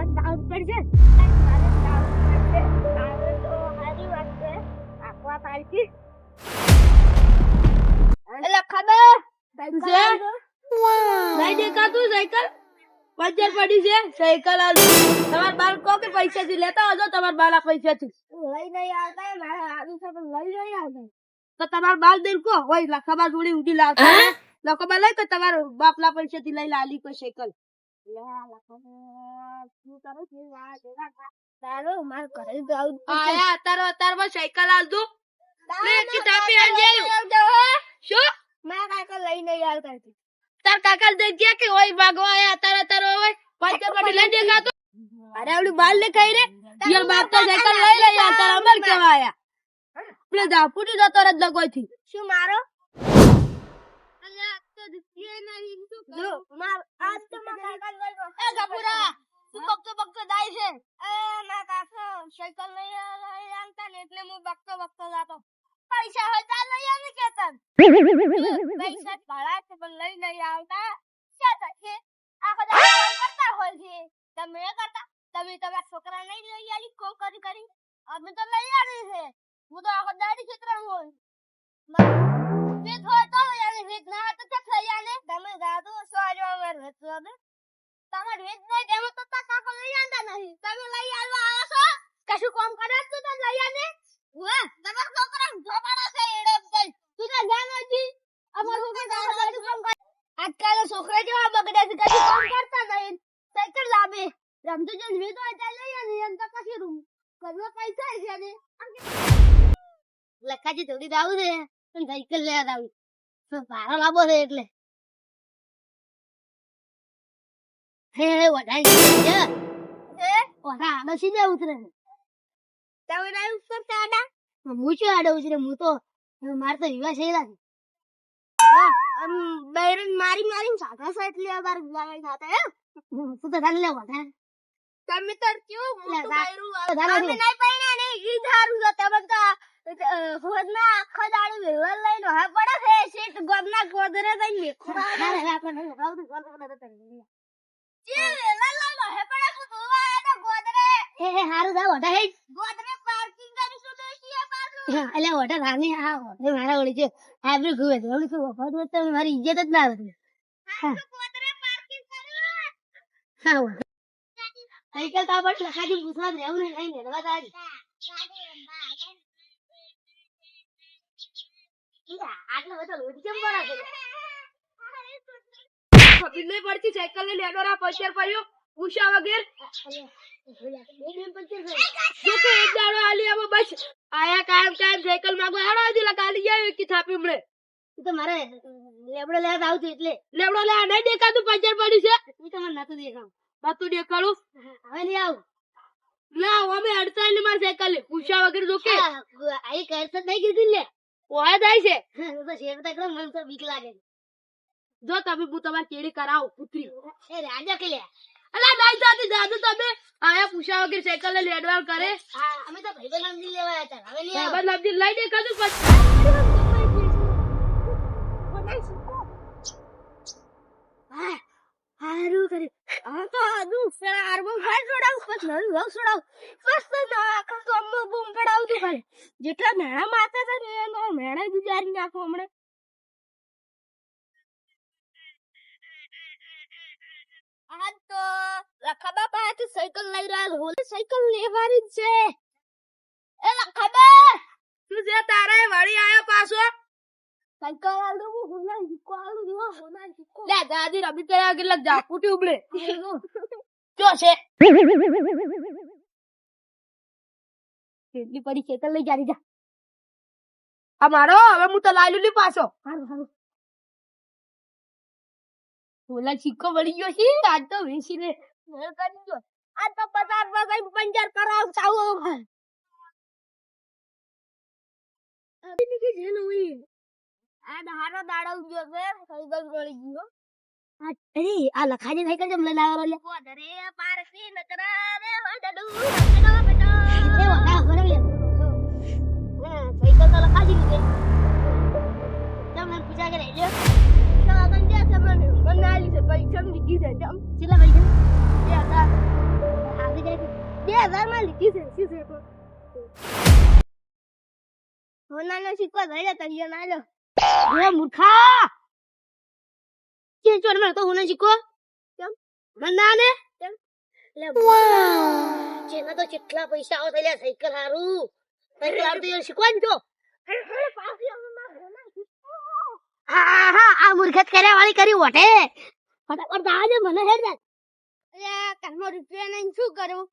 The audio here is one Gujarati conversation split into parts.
પણ દાઉદ પડશે તો હારી વાત છે આપવા પાડતી એટલે ખબર નહીં દેખાતું સાયકલ પંચર પડી છે સાયકલ આલુ તમાર બાલ કો કે પૈસા થી લેતા આવજો તમાર બાલ આ પૈસા થી લઈ નહીં આવતા મારા હારું છે પણ લઈ નહીં આવતા તો તમાર બાલ દઈને કો હોય લખબા જોડી ઉડી લાવતા લખબા લઈ કે તમાર બાપલા પૈસા થી લઈ લાલી કોઈ સાયકલ તારો માર ઘરે દાઉદ આયા અતારમાં સાયકલ આલજો લે કિતાબી આલજે શું મારા કાકા લઈ નહીં આવતા તાર કાકા દે ગયા કે ઓય ભાગવા આયા અતાર હોય પંચર પડી લઈ દેખાતો અરે આવડી બાલ લે ખાઈ રે યાર બાપ તો સાયકલ લઈ લઈ અતાર અમર કેવા આયા પેલે દાપુટી જતો રદ લગોથી શું મારો અલ્યા તો દિખે નહીં જો માર આજ તો મારા કાકા લઈ ગયો એ ગપુરા તું બકતો દાઈ છે એ મારા કાકા સાયકલ લઈ આવતા ને એટલે હું બકતો જાતો પૈસા હોય તો લઈ આવે કેતન પૈસા ભાડા છે પણ લઈ નહીં આવતા શું થશે આખો દાડો કરતા હોય છે તમે કરતા તમે તમારા છોકરા નહીં લઈ આવી કો કરી અમે તો લઈ આવી છે હું તો આખો દાડી ક્ષેત્ર હોય વેત હોય તો લઈ આવી વેત ના હોય તો ચક લઈ આને તમે જાદુ સોજો અમાર વેત ને તમાર વેત નહીં તેમ તો કાકો લઈ આંતા નહીં તમે લઈ આવવા આવો છો કશું કામ કરે તો લઈ આને વાહ તમાર છોકરા જોપાડા છે એડો દઈ તું ના જાણ હતી અમાર છોકરા કામ કરે આજકાલ છોકરા જેવા બગડે છે કશું કામ કરતા નહીં સાયકલ લાવે રમતો જો વેત હોય તો લઈ આને એમ તો કશું રૂમ કરવા પૈસા છે ને લખાજી થોડી દાવું છે પણ સાયકલ લેવા દાવું તો ભાડો લાવો છે એટલે હે વધાઈ છે એ ઓરા આડો સીધે ઉતરે તમે ના ઉતરતા આડા હું શું આડો ઉતરે હું તો માર તો વિવાહ છે બૈરન મારી સાધા સાઈડ લેવા બાર લાગે ખાતા હે તું તો ધાન લેવા હતા તમે તો ક્યું મોટું બૈરું તમે નહીં પૈણા ને ઈ ધારું તો તમે તો હોદના આખો દાડો વેવલ લઈને હા પડે છે સીટ ગોબના ગોદરે દઈ મેખો અરે આપણે રાવ તો ગોદરે તો જે વેવલ લઈને હે પડે તો ધોવા તો ગોદરે હે હારું દા ઓઢા હે ગોદરે પાર્કિંગ કરીશું તો સીએ પાછું એટલે ઓઢા રાની આ એ મારા ઓળી છે આબરી ગુવે છે ઓળી શું વફાદ વચ્ચે મારી ઇજ્જત જ ના હતી હા ગોદરે પાર્કિંગ કર્યું હા સાયકલ તા બટ લખાજી પૂછવા રહેવું નહીં નેડવા તારી આટલો બધો લોટ કેમ બરા છે ખબર નહીં પડતી સાયકલ ને લેડોરા પંચર પડ્યો ઉષા વગેર જો તો એક દાડો આલી આમાં બસ આયા કાયમ સાયકલ માંગો હેડો આજી લગાડી જાય કે થાપી મળે તો મારે લેબડો લેવા આવું છું એટલે લેવડો લે નહીં દેખાતું પંચર પડ્યું છે ઈ તો મને નતું દેખાવ બાતું દેખાડું હવે લઈ આવ લાવ અમે અડતાલી ની માર સાયકલ ઉષા વગેર જો કે આઈ કરત નહીં કીધું લે ઓય જાય છે તો શેર તક મન તો બીક લાગે જો તમે હું તમાર કેડી કરાવ પુત્રી એ રાજા કે લે અલા નહીં જાતી જાદુ તમે આયા પૂછા વગેર સાયકલ ને લેડવાલ કરે હા અમે તો ભાઈબંધ સમજી લેવા હતા હવે લઈ આવ ભાઈબંધ સમજી લઈ દેખાતું પછી હારું કરી આ તો આદુ ફેરા આરબો ફાડ છોડાવ બસ નવી વગ છોડાવ બસ તો આખો ગમો બૂમ પડાવ તું ખાલી જેટલા મેણા માતા છે ને એનો મેણા ગુજારી નાખો હમણે આજ તો લખાબા પાસે સાયકલ લઈ રહ્યા હોલે સાયકલ લેવાની જ છે એ લખાબા તું જે તારે વળી આયો પાછો સાયકલ આલુ હોના જીકો આલુ જો હોના જીકો લે દાદી રબી કર્યા કે લગ જા ફૂટી ઉબળે જો છે કેટલી પડી સાયકલ લઈ જારી જા આ મારો હવે હું તો લાયલું લી પાછો હારું હારું ઓલા ચીકો વળી ગયો છે આજ તો વેસી રે મેં કરી જો આ તો 50 માં પંચર કરાવ ચાવો અબી કે જેન હુઈ આ દહારો દાડો ગયો છે સાયકલ વળી ગયો અરે આ લખાજી સાયકલ જમ લઈ લાવ્યો લે કોદરે પારસી નકરા રે વડડુ બેટો એ વાડા ઘરે લે સાયકલ તો લખાજી લીધે તમને પૂછા કરે લે તો આગળ જે તમને બનાલી છે પૈસા ની કીધે જમ કેટલા પૈસા એ હતા 2000 માં લીધી છે શું છે તો સોનાનો સિક્કો લઈને તળિયો નાખ્યો ઓય મૂર્ખા કે ચોર માં તો હોના શીખો કેમ? મના ને કેમ? લે જેના તો કેટલા પૈસા આવો થયા સાયકલ હારું તો શીખવા જો હા આ મૂર્ખત કર્યા વાળી કરી વટે ફટાફટ દાજે મને હેડ દે અરે કાલનો રૂપિયા નહીં શું કરું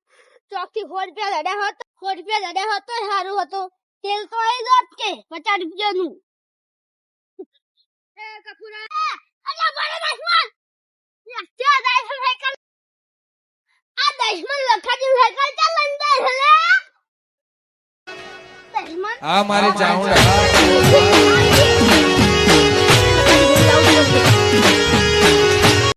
ચોકથી 100 રૂપિયા લડ્યા હોત 100 રૂપિયા લડ્યા હોત તો સારું હતો તેલ તો આવી જાત કે 50 રૂપિયાનું એ કપૂરા અલ્યા બડે દશમન યા જાય છે સાયકલ આ દશમન લખાજી સાયકલ ચાલ અંદર હલે દશમન આ મારી ચાઉંડા